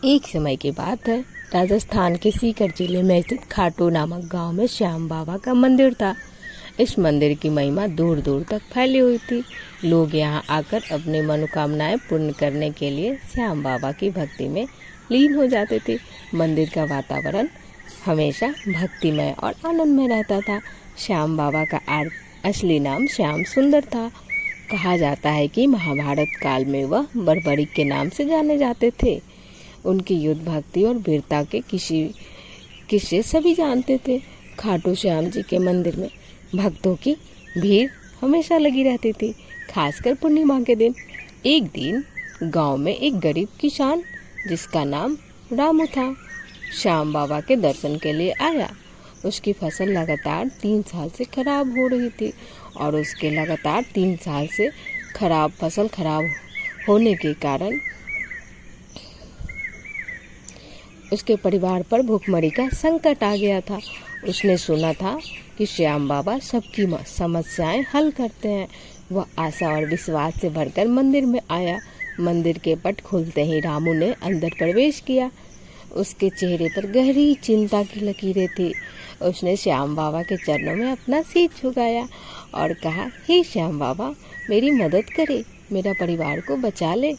एक समय की बात है, राजस्थान के सीकर जिले में स्थित खाटू नामक गांव में श्याम बाबा का मंदिर था। इस मंदिर की महिमा दूर दूर तक फैली हुई थी। लोग यहां आकर अपनी मनोकामनाएं पूर्ण करने के लिए श्याम बाबा की भक्ति में लीन हो जाते थे। मंदिर का वातावरण हमेशा भक्तिमय और आनंदमय रहता था। श्याम बाबा का असली नाम श्याम सुंदर था। कहा जाता है कि महाभारत काल में वह बर्बरी के नाम से जाने जाते थे। उनकी युद्ध भक्ति और वीरता के किस्से सभी जानते थे। खाटू श्याम जी के मंदिर में भक्तों की भीड़ हमेशा लगी रहती थी, खासकर पूर्णिमा के दिन। एक दिन गांव में एक गरीब किसान जिसका नाम रामू था, श्याम बाबा के दर्शन के लिए आया। उसकी फसल लगातार 3 साल से खराब हो रही थी और उसके लगातार 3 साल से फसल खराब होने के कारण उसके परिवार पर भूखमरी का संकट आ गया था। उसने सुना था कि श्याम बाबा सबकी समस्याएं हल करते हैं। वह आशा और विश्वास से भरकर मंदिर में आया। मंदिर के पट खुलते ही रामू ने अंदर प्रवेश किया। उसके चेहरे पर गहरी चिंता की लकीरें थी। उसने श्याम बाबा के चरणों में अपना सिर झुकाया और कहा, हे श्याम बाबा, मेरी मदद करे, मेरा परिवार को बचा ले।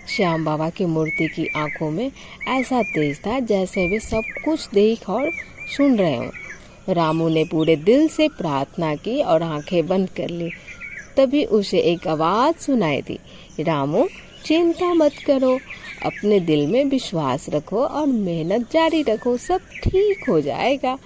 श्याम बाबा की मूर्ति की आंखों में ऐसा तेज था जैसे वे सब कुछ देख और सुन रहे हों। रामू ने पूरे दिल से प्रार्थना की और आंखें बंद कर ली। तभी उसे एक आवाज सुनाई दी, रामू, चिंता मत करो, अपने दिल में विश्वास रखो और मेहनत जारी रखो, सब ठीक हो जाएगा।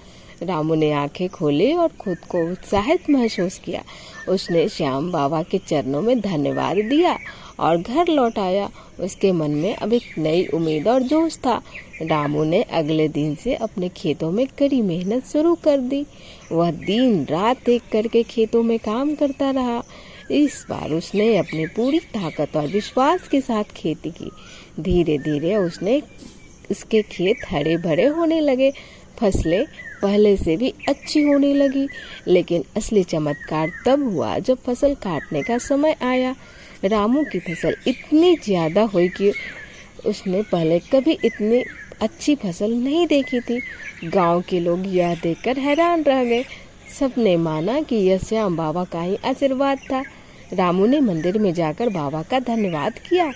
रामू ने आंखें खोली और खुद को उत्साहित महसूस किया। उसने श्याम बाबा के चरणों में धन्यवाद दिया और घर लौट आया। उसके मन में अब एक नई उम्मीद और जोश था। रामू ने अगले दिन से अपने खेतों में कड़ी मेहनत शुरू कर दी। वह दिन रात एक करके खेतों में काम करता रहा। इस बार उसने अपनी पूरी ताकत और विश्वास के साथ खेती की। धीरे धीरे उसके खेत हरे भरे होने लगे। फसलें पहले से भी अच्छी होने लगी। लेकिन असली चमत्कार तब हुआ जब फसल काटने का समय आया। रामू की फसल इतनी ज्यादा हुई कि उसने पहले कभी इतनी अच्छी फसल नहीं देखी थी। गांव के लोग यह देखकर हैरान रह गए। सबने माना कि यह श्याम बाबा का ही आशीर्वाद था। रामू ने मंदिर में जाकर बाबा का धन्यवाद किया।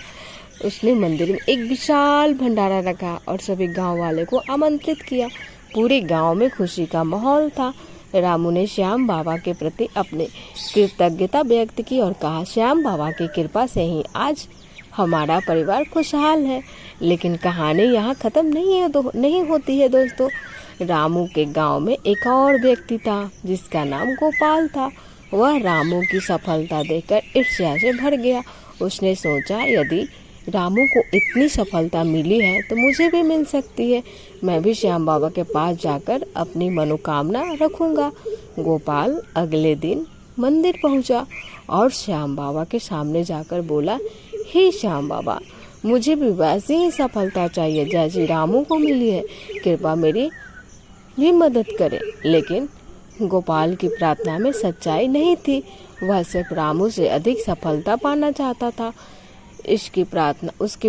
उसने मंदिर में एक विशाल भंडारा रखा और सभी गांव वाले को आमंत्रित किया। पूरे गांव में खुशी का माहौल था। रामू ने श्याम बाबा के प्रति अपनी कृतज्ञता व्यक्त की और कहा, श्याम बाबा की कृपा से ही आज हमारा परिवार खुशहाल है। लेकिन कहानी यहाँ खत्म नहीं होती है दोस्तों। रामू के गांव में एक और व्यक्ति था जिसका नाम गोपाल था। वह रामू की सफलता देखकर ईर्ष्या से भर गया। उसने सोचा, यदि रामू को इतनी सफलता मिली है तो मुझे भी मिल सकती है। मैं भी श्याम बाबा के पास जाकर अपनी मनोकामना रखूंगा। गोपाल अगले दिन मंदिर पहुंचा और श्याम बाबा के सामने जाकर बोला, हे श्याम बाबा, मुझे भी वैसी ही सफलता चाहिए जैसी रामू को मिली है। कृपया मेरी भी मदद करें। लेकिन गोपाल की प्रार्थना में सच्चाई नहीं थी। वह सिर्फ रामू से अधिक सफलता पाना चाहता था। उसकी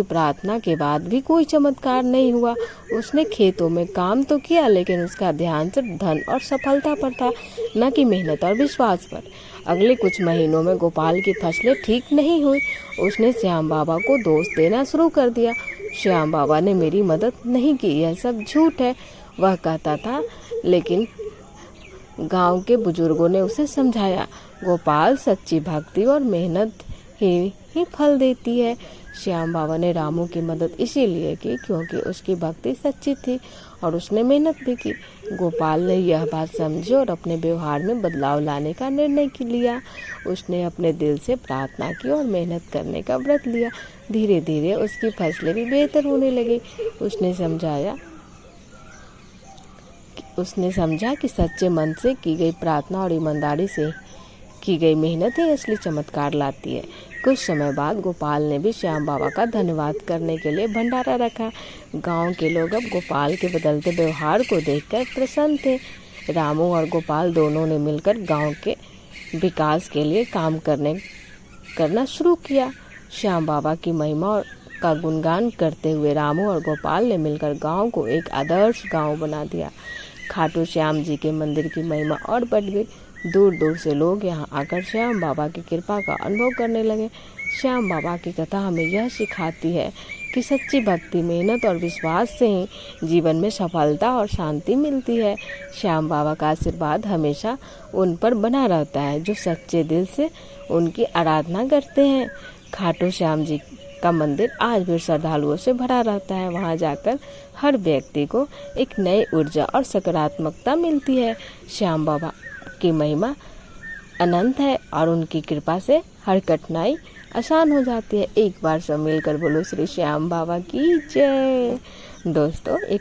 प्रार्थना के बाद भी कोई चमत्कार नहीं हुआ। उसने खेतों में काम तो किया, लेकिन उसका ध्यान सिर्फ धन और सफलता पर था, न कि मेहनत और विश्वास पर। अगले कुछ महीनों में गोपाल की फसलें ठीक नहीं हुई। उसने श्याम बाबा को दोष देना शुरू कर दिया। श्याम बाबा ने मेरी मदद नहीं की, यह सब झूठ है, वह कहता था। लेकिन गांव के बुजुर्गों ने उसे समझाया, गोपाल, सच्ची भक्ति और मेहनत ही फल देती है। श्याम बाबा ने रामू की मदद इसीलिए की क्योंकि उसकी भक्ति सच्ची थी और उसने मेहनत भी की। गोपाल ने यह बात समझी और अपने व्यवहार में बदलाव लाने का निर्णय लिया। उसने अपने दिल से प्रार्थना की और मेहनत करने का व्रत लिया। धीरे धीरे उसकी फसलें भी बेहतर होने लगी। उसने समझा कि सच्चे मन से की गई प्रार्थना और ईमानदारी से की गई मेहनत ही असली चमत्कार लाती है। कुछ समय बाद गोपाल ने भी श्याम बाबा का धन्यवाद करने के लिए भंडारा रखा। गांव के लोग अब गोपाल के बदलते व्यवहार को देखकर प्रसन्न थे। रामू और गोपाल दोनों ने मिलकर गांव के विकास के लिए काम करना शुरू किया। श्याम बाबा की महिमा का गुणगान करते हुए रामू और गोपाल ने मिलकर गांव को एक आदर्श गांव बना दिया। खाटू श्याम जी के मंदिर की महिमा और बढ़ गई। दूर दूर से लोग यहाँ आकर श्याम बाबा की कृपा का अनुभव करने लगे। श्याम बाबा की कथा हमें यह सिखाती है कि सच्ची भक्ति, मेहनत और विश्वास से ही जीवन में सफलता और शांति मिलती है। श्याम बाबा का आशीर्वाद हमेशा उन पर बना रहता है जो सच्चे दिल से उनकी आराधना करते हैं। खाटू श्याम जी का मंदिर आज भी श्रद्धालुओं से भरा रहता है। वहां जाकर हर व्यक्ति को एक नई ऊर्जा और सकारात्मकता मिलती है। श्याम बाबा की महिमा अनंत है और उनकी कृपा से हर कठिनाई आसान हो जाती है। एक बार सब मिलकर बोलो श्री श्याम बाबा की जय। दोस्तों, एक